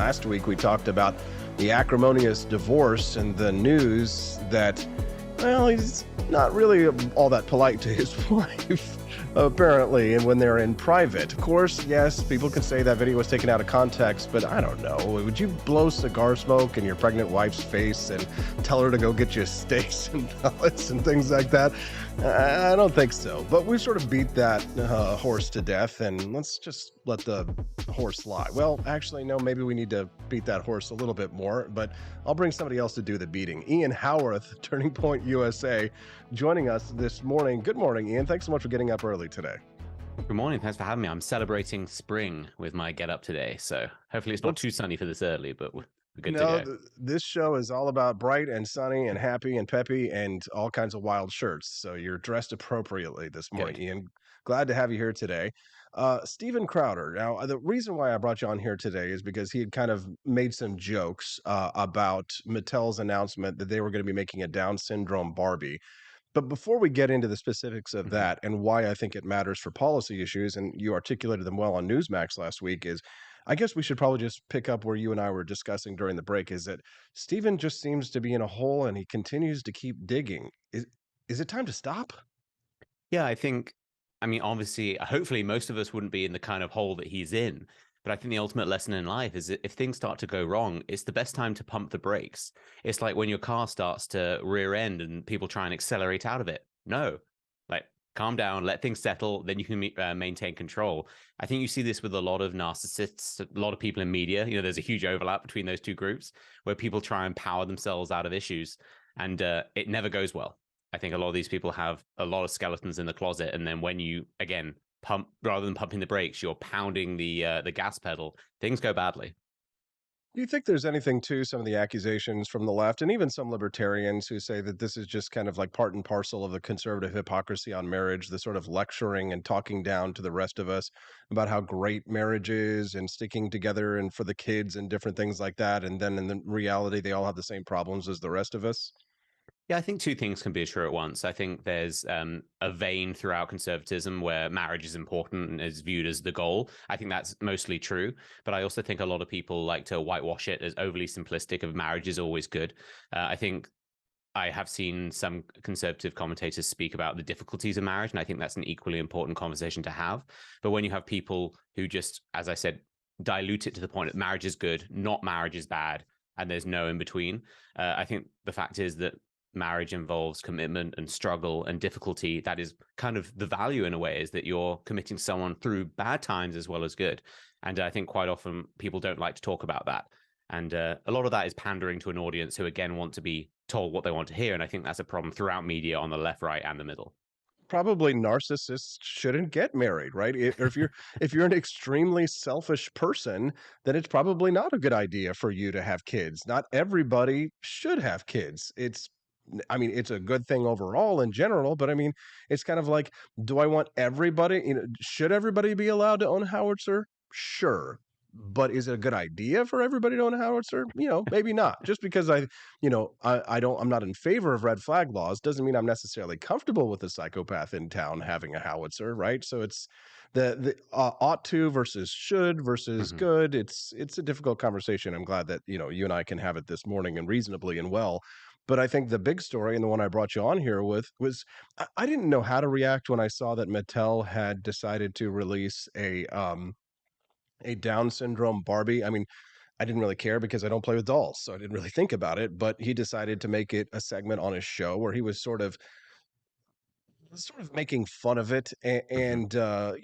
Last week, we talked about the acrimonious divorce and the news that, well, he's not really all that polite to his wife, apparently, and when they're in private. Of course, yes, people can say that video was taken out of context, but I don't know. Would you blow cigar smoke in your pregnant wife's face and tell her to go get you steaks and pellets and things like that? I don't think so. But we sort of beat that horse to death, and let's just let the horse lie. Well, actually, no, maybe we need to beat that horse a little bit more, but I'll bring somebody else to do the beating. Ian Haworth, Turning Point USA, joining us this morning. Good morning, Ian. Thanks so much for getting up early today. Good morning. Thanks for having me. I'm celebrating spring with my get up today. So hopefully it's not too sunny for this early, but we're good to go. This show is all about bright and sunny and happy and peppy and all kinds of wild shirts. So you're dressed appropriately this morning, Good. Ian. Glad to have you here today. Stephen Crowder. Now, the reason why I brought you on here today is because he had kind of made some jokes about Mattel's announcement that they were going to be making a Down syndrome Barbie. But before we get into the specifics of Mhm. that and why I think it matters for policy issues, and you articulated them well on Newsmax last week, is I guess we should probably just pick up where you and I were discussing during the break, is that Stephen just seems to be in a hole and he continues to keep digging. Is it time to stop? Yeah, I mean, obviously, hopefully, most of us wouldn't be in the kind of hole that he's in. But I think the ultimate lesson in life is that if things start to go wrong, it's the best time to pump the brakes. It's like when your car starts to rear end and people try and accelerate out of it. No, like calm down, let things settle, then you can maintain control. I think you see this with a lot of narcissists, a lot of people in media. There's a huge overlap between those two groups where people try and power themselves out of issues, and it never goes well. I think a lot of these people have a lot of skeletons in the closet, and then when you again pump rather than pumping the brakes, you're pounding the gas pedal. Things go badly. Do you think there's anything to some of the accusations from the left and even some libertarians who say that this is just kind of like part and parcel of the conservative hypocrisy on marriage, the sort of lecturing and talking down to the rest of us about how great marriage is and sticking together and for the kids and different things like that, and then in the reality they all have the same problems as the rest of us? Yeah, I think two things can be true at once. I think there's a vein throughout conservatism where marriage is important and is viewed as the goal. I think that's mostly true. But I also think a lot of people like to whitewash it as overly simplistic of marriage is always good. I think I have seen some conservative commentators speak about the difficulties of marriage, and I think that's an equally important conversation to have. But when you have people who just, as I said, dilute it to the point that marriage is good, not marriage is bad, and there's no in between, I think the fact is that marriage involves commitment and struggle and difficulty. That is kind of the value in a way, is that you're committing someone through bad times as well as good. And I think quite often people don't like to talk about that. And a lot of that is pandering to an audience who, again, want to be told what they want to hear. And I think that's a problem throughout media on the left, right, and the middle. Probably narcissists shouldn't get married, right? Or if you're an extremely selfish person, then it's probably not a good idea for you to have kids. Not everybody should have kids. I mean, it's a good thing overall in general, but I mean, it's kind of like, do I want everybody, should everybody be allowed to own a howitzer? Sure. But is it a good idea for everybody to own a howitzer? Maybe not. Just because I'm not in favor of red flag laws doesn't mean I'm necessarily comfortable with a psychopath in town having a howitzer, right? So it's the ought to versus should versus Hmm. good. It's a difficult conversation. I'm glad that you and I can have it this morning and reasonably and well. But I think the big story and the one I brought you on here with was I didn't know how to react when I saw that Mattel had decided to release a Down syndrome Barbie. I mean, I didn't really care because I don't play with dolls, so I didn't really think about it. But he decided to make it a segment on his show where he was sort of making fun of it Hmm. and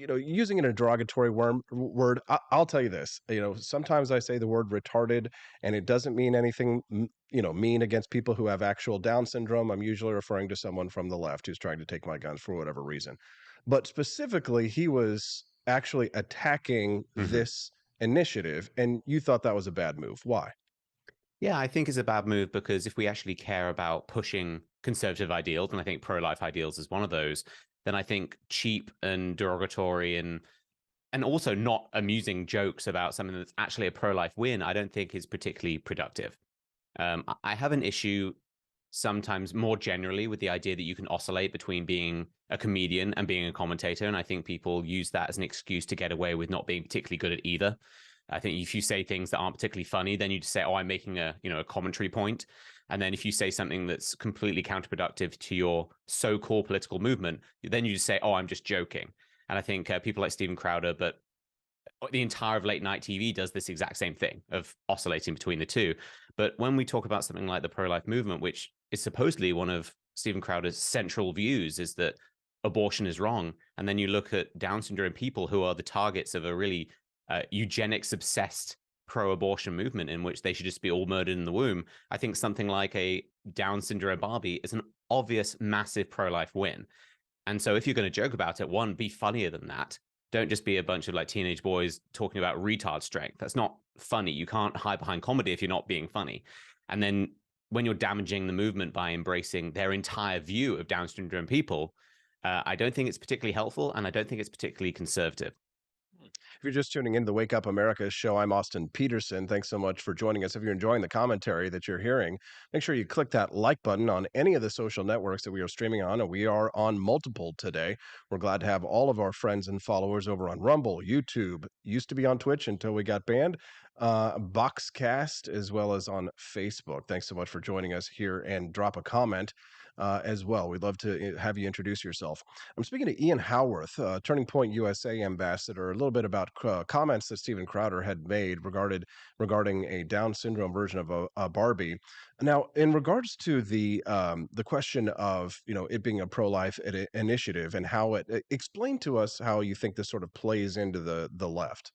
using it in a derogatory word. I'll tell you this, sometimes I say the word retarded and it doesn't mean anything mean against people who have actual Down syndrome. I'm usually referring to someone from the left who's trying to take my guns for whatever reason, but specifically he was actually attacking Hmm. this initiative, and you thought that was a bad move. Why? Yeah, I think it's a bad move because if we actually care about pushing conservative ideals, and I think pro-life ideals is one of those, then I think cheap and derogatory and also not amusing jokes about something that's actually a pro-life win, I don't think is particularly productive. I have an issue sometimes more generally with the idea that you can oscillate between being a comedian and being a commentator. And I think people use that as an excuse to get away with not being particularly good at either. I think if you say things that aren't particularly funny, then you just say, "Oh, I'm making a commentary point." And then if you say something that's completely counterproductive to your so-called political movement, then you just say, "Oh, I'm just joking." And I think people like Steven Crowder, but the entire of late night TV does this exact same thing of oscillating between the two. But when we talk about something like the pro-life movement, which is supposedly one of Stephen Crowder's central views, is that abortion is wrong, and then you look at Down syndrome people who are the targets of a really eugenics obsessed pro-abortion movement in which they should just be all murdered in the womb. I think something like a Down syndrome Barbie is an obvious massive pro-life win. And so if you're going to joke about it, one, be funnier than that. Don't just be a bunch of like teenage boys talking about retard strength. That's not funny. You can't hide behind comedy if you're not being funny. And then when you're damaging the movement by embracing their entire view of Down syndrome people, I don't think it's particularly helpful, and I don't think it's particularly conservative. If you're just tuning in to the Wake Up America show, I'm Austin Petersen. Thanks so much for joining us. If you're enjoying the commentary that you're hearing, make sure you click that like button on any of the social networks that we are streaming on, and we are on multiple today. We're glad to have all of our friends and followers over on Rumble, YouTube, used to be on Twitch until we got banned, Boxcast, as well as on Facebook. Thanks so much for joining us here, and drop a comment as well. We'd love to have you introduce yourself. I'm speaking to Ian Haworth, Turning Point USA ambassador, a little bit about comments that Steven Crowder had made regarding a Down syndrome version of a Barbie. Now, in regards to the question of it being a pro-life initiative and how explain to us how you think this sort of plays into the left.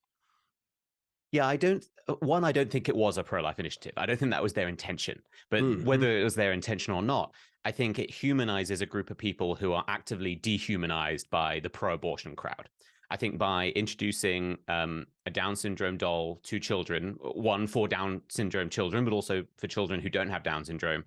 Yeah, I don't. I don't think it was a pro-life initiative. I don't think that was their intention. But Mhm. whether it was their intention or not, I think it humanizes a group of people who are actively dehumanized by the pro-abortion crowd. I think by introducing a Down syndrome doll to children, one for Down syndrome children, but also for children who don't have Down syndrome,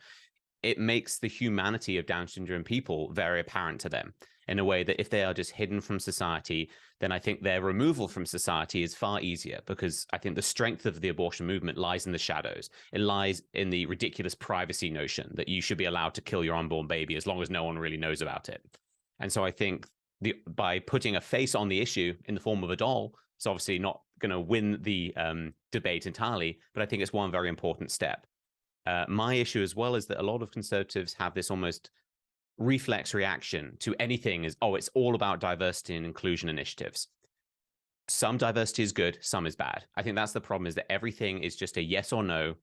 it makes the humanity of Down syndrome people very apparent to them in a way that if they are just hidden from society, then I think their removal from society is far easier, because I think the strength of the abortion movement lies in the shadows. It lies in the ridiculous privacy notion that you should be allowed to kill your unborn baby as long as no one really knows about it. And so I think by putting a face on the issue in the form of a doll, it's obviously not going to win the debate entirely, but I think it's one very important step. My issue as well is that a lot of conservatives have this almost reflex reaction to anything is, oh, it's all about diversity and inclusion initiatives. Some diversity is good, some is bad. I think that's the problem, is that everything is just a yes or no,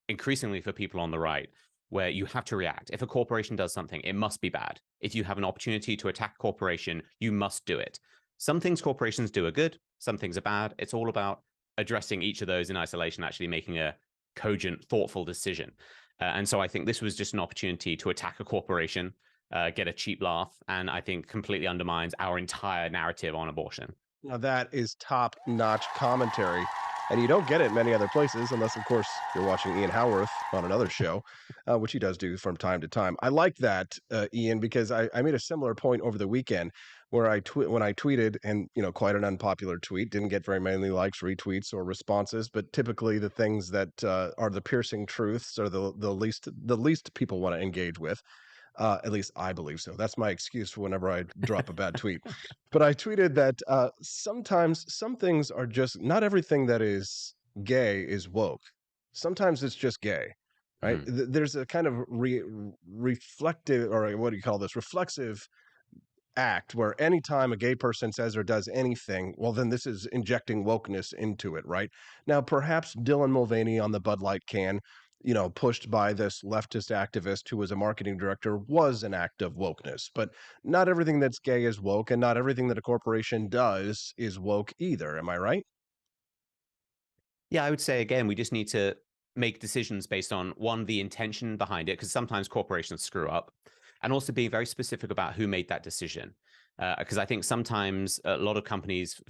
increasingly for people on the right, where you have to react. If a corporation does something, it must be bad. If you have an opportunity to attack a corporation, you must do it. Some things corporations do are good, some things are bad. It's all about addressing each of those in isolation, actually making a cogent, thoughtful decision. And so I think this was just an opportunity to attack a corporation, get a cheap laugh, and I think completely undermines our entire narrative on abortion. Now that is top-notch commentary, and you don't get it many other places unless, of course, you're watching Ian Haworth on another show, which he does do from time to time. I like that, Ian, because I made a similar point over the weekend where when I tweeted, and quite an unpopular tweet, didn't get very many likes, retweets, or responses, but typically the things that are the piercing truths are the least people want to engage with. At least I believe so. That's my excuse for whenever I drop a bad tweet. But I tweeted that sometimes some things are just not everything that is gay is woke. Sometimes it's just gay, right? Mhm. There's a kind of reflective, or what do you call this? Reflexive act where anytime a gay person says or does anything, well, then this is injecting wokeness into it, right? Now, perhaps Dylan Mulvaney on the Bud Light can, pushed by this leftist activist who was a marketing director, was an act of wokeness. But not everything that's gay is woke, and not everything that a corporation does is woke either. Am I right? Yeah, I would say again, we just need to make decisions based on one, the intention behind it, because sometimes corporations screw up, and also being very specific about who made that decision. Because I think sometimes a lot of companies,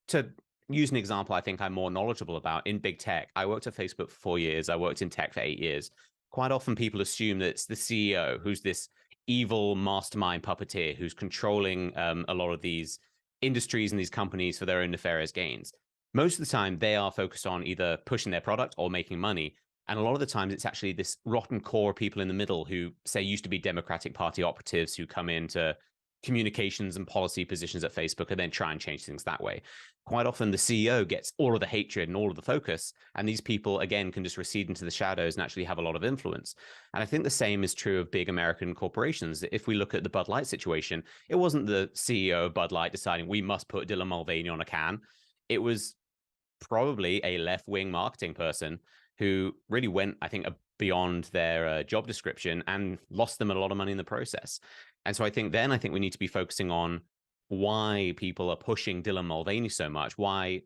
to use an example, I think I'm more knowledgeable about in big tech. I worked at Facebook for 4 years. I worked in tech for 8 years. Quite often people assume that it's the CEO who's this evil mastermind puppeteer who's controlling a lot of these industries and these companies for their own nefarious gains. Most of the time, they are focused on either pushing their product or making money. And a lot of the times, it's actually this rotten core of people in the middle who, say, used to be Democratic Party operatives who come in to communications and policy positions at Facebook and then try and change things that way. Quite often, the CEO gets all of the hatred and all of the focus, and these people, again, can just recede into the shadows and actually have a lot of influence. And I think the same is true of big American corporations. If we look at the Bud Light situation, it wasn't the CEO of Bud Light deciding we must put Dylan Mulvaney on a can. It was probably a left-wing marketing person who really went, I think, beyond their job description and lost them a lot of money in the process. And so I think we need to be focusing on why people are pushing Dylan Mulvaney so much, why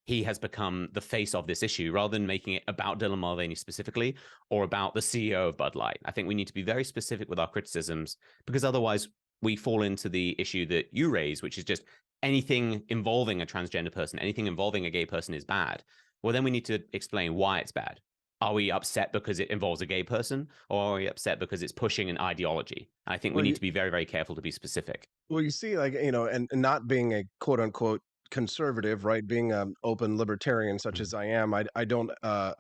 he has become the face of this issue, rather than making it about Dylan Mulvaney specifically or about the CEO of Bud Light. I think we need to be very specific with our criticisms, because otherwise we fall into the issue that you raise, which is just anything involving a transgender person, anything involving a gay person is bad. Well, then we need to explain why it's bad. Are we upset because it involves a gay person, or are we upset because it's pushing an ideology? I think we need to be very, very careful to be specific. Well, you see, like, and not being a quote unquote conservative, right? Being an open libertarian such as I am, I don't, I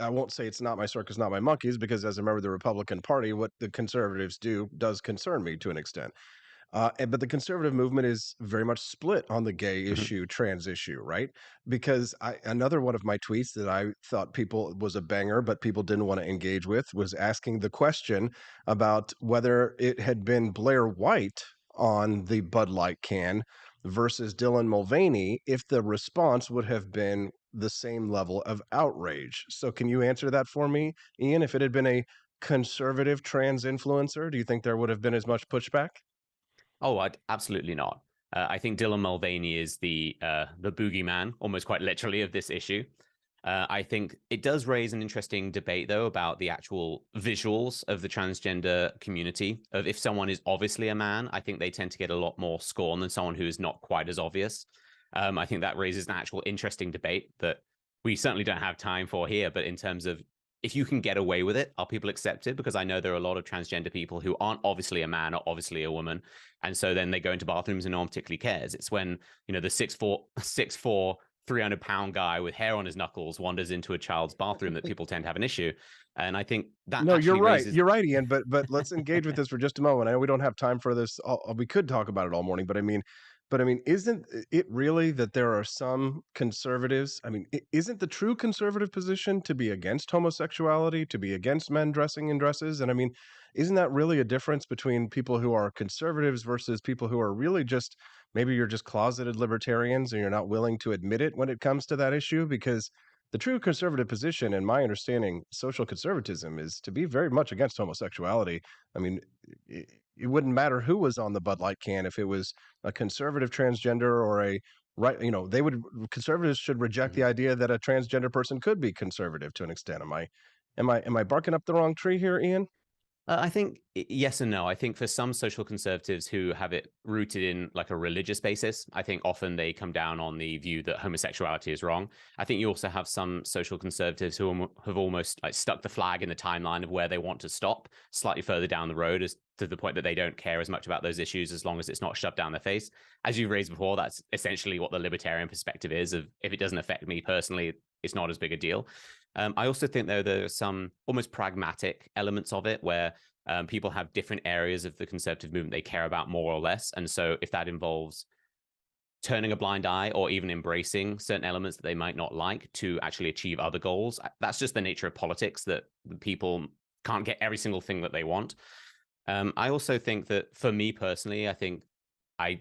won't say it's not my circus, not my monkeys, because as a member of the Republican Party, what the conservatives do does concern me to an extent. But the conservative movement is very much split on the gay issue, trans issue, right? Because another one of my tweets that I thought people was a banger, but people didn't want to engage with, was asking the question about whether it had been Blair White on the Bud Light can versus Dylan Mulvaney, if the response would have been the same level of outrage. So can you answer that for me, Ian? If it had been a conservative trans influencer, do you think there would have been as much pushback? Oh, absolutely not. I think Dylan Mulvaney is the boogeyman, almost quite literally, of this issue. I think it does raise an interesting debate, though, about the actual visuals of the transgender community. Of if someone is obviously a man, I think they tend to get a lot more scorn than someone who is not quite as obvious. I think that raises an actual interesting debate that we certainly don't have time for here. But in terms of if you can get away with it, are people accepted? Because I know there are a lot of transgender people who aren't obviously a man or obviously a woman. And so then they go into bathrooms and no one particularly cares. It's when, the 6'4", 300-pound guy with hair on his knuckles wanders into a child's bathroom that people tend to have an issue. And I think that No, you're actually right. raises... You're right, Ian. But let's engage with this for just a moment. I know we don't have time for this. We could talk about it all morning, but I mean, isn't it really that there are some conservatives? I mean, isn't the true conservative position to be against homosexuality, to be against men dressing in dresses? And I mean, isn't that really a difference between people who are conservatives versus people who are really just, maybe you're just closeted libertarians and you're not willing to admit it when it comes to that issue? Because the true conservative position, in my understanding, social conservatism is to be very much against homosexuality. I mean, it wouldn't matter who was on the Bud Light can, if it was a conservative transgender or a right, conservatives should reject the idea that a transgender person could be conservative to an extent. Am I barking up the wrong tree here, Ian? I think yes and no. I think for some social conservatives who have it rooted in like a religious basis, I think often they come down on the view that homosexuality is wrong. I think you also have some social conservatives who have almost like stuck the flag in the timeline of where they want to stop slightly further down the road, as to the point that they don't care as much about those issues as long as it's not shoved down their face. As you raised before, that's essentially what the libertarian perspective is, of if it doesn't affect me personally, it's not as big a deal. I also think, though, there are some almost pragmatic elements of it where people have different areas of the conservative movement they care about more or less. And so if that involves turning a blind eye or even embracing certain elements that they might not like to actually achieve other goals, that's just the nature of politics, that people can't get every single thing that they want. I also think that for me personally, I think I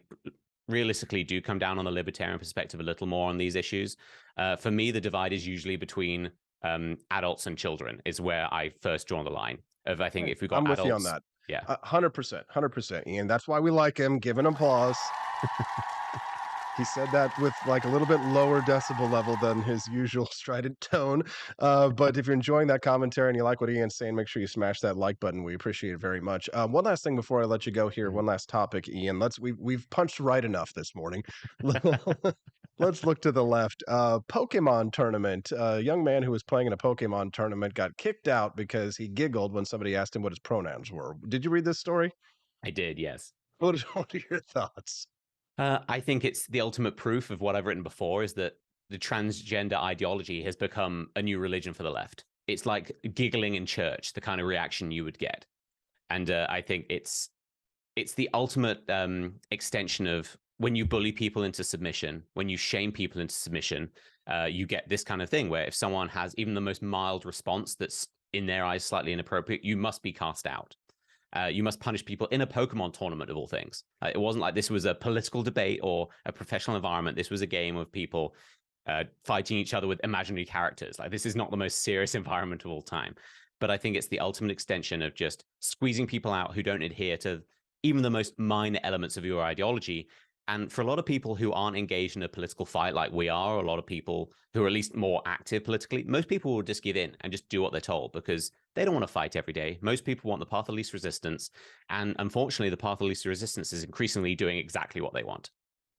realistically do come down on the libertarian perspective a little more on these issues. For me, the divide is usually between adults and children is where I first draw the line. Of I think Right. if we've got I'm with adults, you on that. yeah, 100%, 100%, Ian. That's why we like him. Give an applause. He said that with like a little bit lower decibel level than his usual strident tone. But if you're enjoying that commentary and you like what Ian's saying, make sure you smash that like button. We appreciate it very much. One last thing before I let you go here. One last topic, Ian. We've punched right enough this morning. Let's look to the left. Pokemon tournament. A young man who was playing in a Pokemon tournament got kicked out because he giggled when somebody asked him what his pronouns were. Did you read this story? I did, yes. What are your thoughts? I think it's the ultimate proof of what I've written before, is that the transgender ideology has become a new religion for the left. It's like giggling in church, the kind of reaction you would get. And I think it's it's the ultimate extension of when you bully people into submission, when you shame people into submission, you get this kind of thing where if someone has even the most mild response that's in their eyes slightly inappropriate, you must be cast out. You must punish people in a Pokemon tournament of all things. It wasn't like this was a political debate or a professional environment. This was a game of people fighting each other with imaginary characters. Like, this is not the most serious environment of all time. But I think it's the ultimate extension of just squeezing people out who don't adhere to even the most minor elements of your ideology. And for a lot of people who aren't engaged in a political fight like we are, a lot of people who are at least more active politically, most people will just give in and just do what they're told because they don't want to fight every day. Most people want the path of least resistance. And unfortunately, the path of least resistance is increasingly doing exactly what they want.